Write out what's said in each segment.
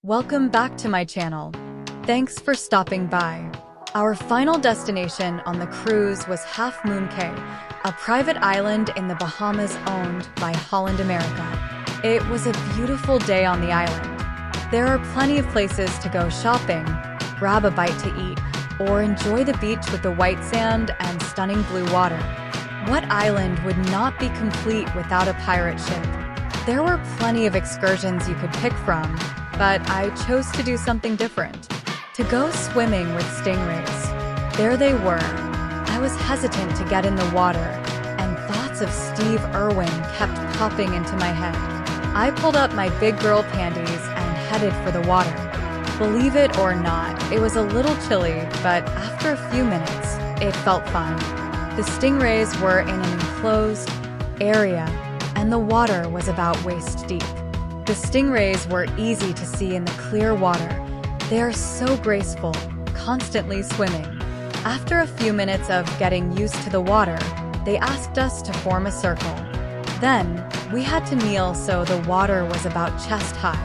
Welcome back to my channel. Thanks for stopping by. Our final destination on the cruise was Half Moon Cay, a private island in the Bahamas owned by Holland America. It was a beautiful day on the island. There are plenty of places to go shopping, grab a bite to eat, or enjoy the beach with the white sand and stunning blue water. What island would not be complete without a pirate ship? There were plenty of excursions you could pick from, but I chose to do something different. To go swimming with stingrays. There they were. I was hesitant to get in the water, and thoughts of Steve Irwin kept popping into my head. I pulled up my big girl panties and headed for the water. Believe it or not, it was a little chilly, but after a few minutes, it felt fun. The stingrays were in an enclosed area, and the water was about waist deep. The stingrays were easy to see in the clear water. They are so graceful, constantly swimming. After a few minutes of getting used to the water, they asked us to form a circle. Then, we had to kneel so the water was about chest high.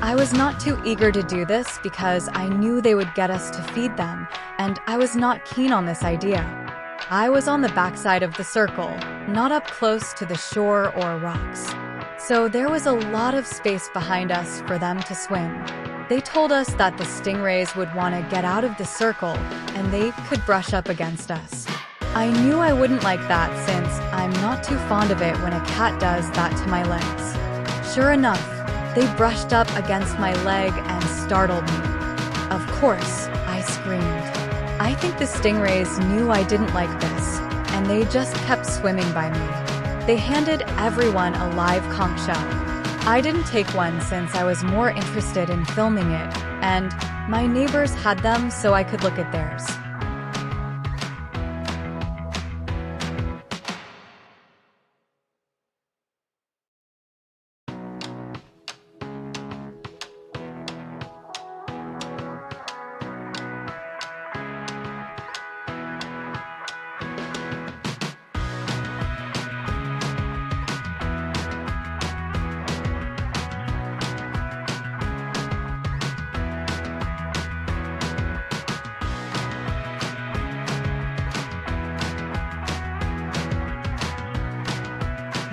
I was not too eager to do this because I knew they would get us to feed them, and I was not keen on this idea. I was on the backside of the circle, not up close to the shore or rocks. So there was a lot of space behind us for them to swim. They told us that the stingrays would want to get out of the circle and they could brush up against us. I knew I wouldn't like that since I'm not too fond of it when a cat does that to my legs. Sure enough, they brushed up against my leg and startled me. Of course, I screamed. I think the stingrays knew I didn't like this, and they just kept swimming by me. They handed everyone a live conch shell. I didn't take one since I was more interested in filming it, and my neighbors had them so I could look at theirs.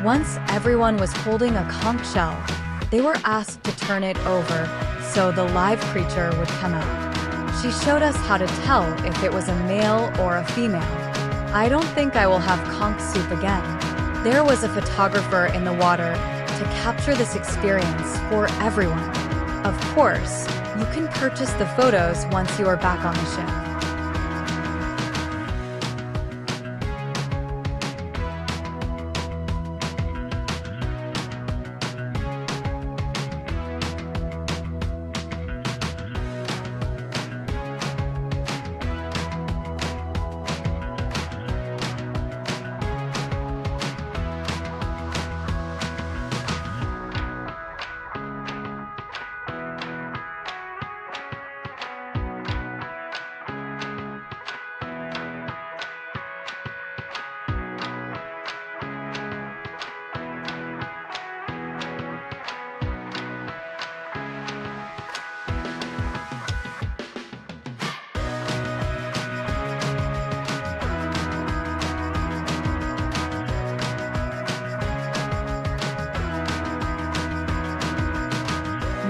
Once everyone was holding a conch shell, they were asked to turn it over so the live creature would come out. She showed us how to tell if it was a male or a female. I don't think I will have conch soup again. There was a photographer in the water to capture this experience for everyone. Of course, you can purchase the photos once you are back on the ship.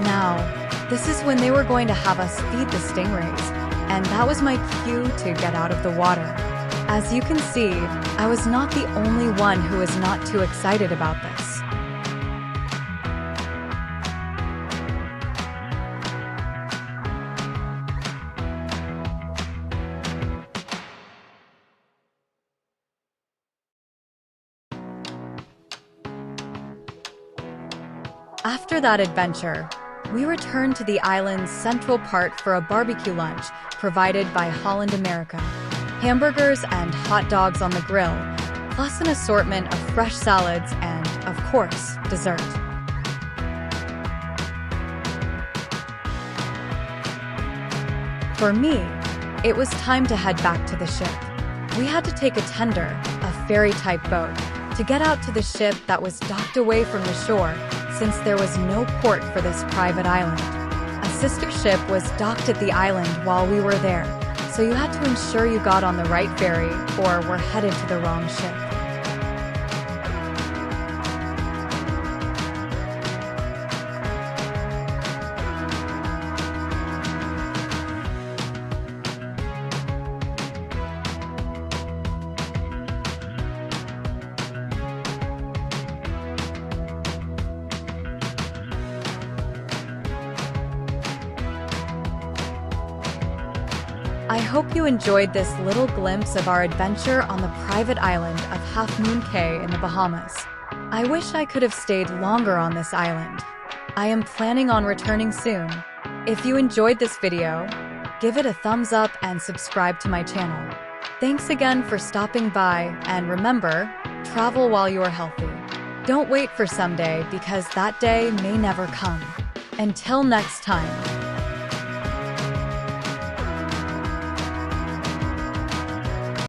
Now, this is when they were going to have us feed the stingrays, and that was my cue to get out of the water. As you can see, I was not the only one who was not too excited about this. After that adventure, we returned to the island's central part for a barbecue lunch provided by Holland America. Hamburgers and hot dogs on the grill, plus an assortment of fresh salads and, of course, dessert. For me, it was time to head back to the ship. We had to take a tender, a ferry-type boat, to get out to the ship that was docked away from the shore since there was no port for this private island. A sister ship was docked at the island while we were there, so you had to ensure you got on the right ferry or were headed to the wrong ship. I hope you enjoyed this little glimpse of our adventure on the private island of Half Moon Cay in the Bahamas. I wish I could have stayed longer on this island. I am planning on returning soon. If you enjoyed this video, give it a thumbs up and subscribe to my channel. Thanks again for stopping by, and remember, travel while you are healthy. Don't wait for someday, because that day may never come. Until next time.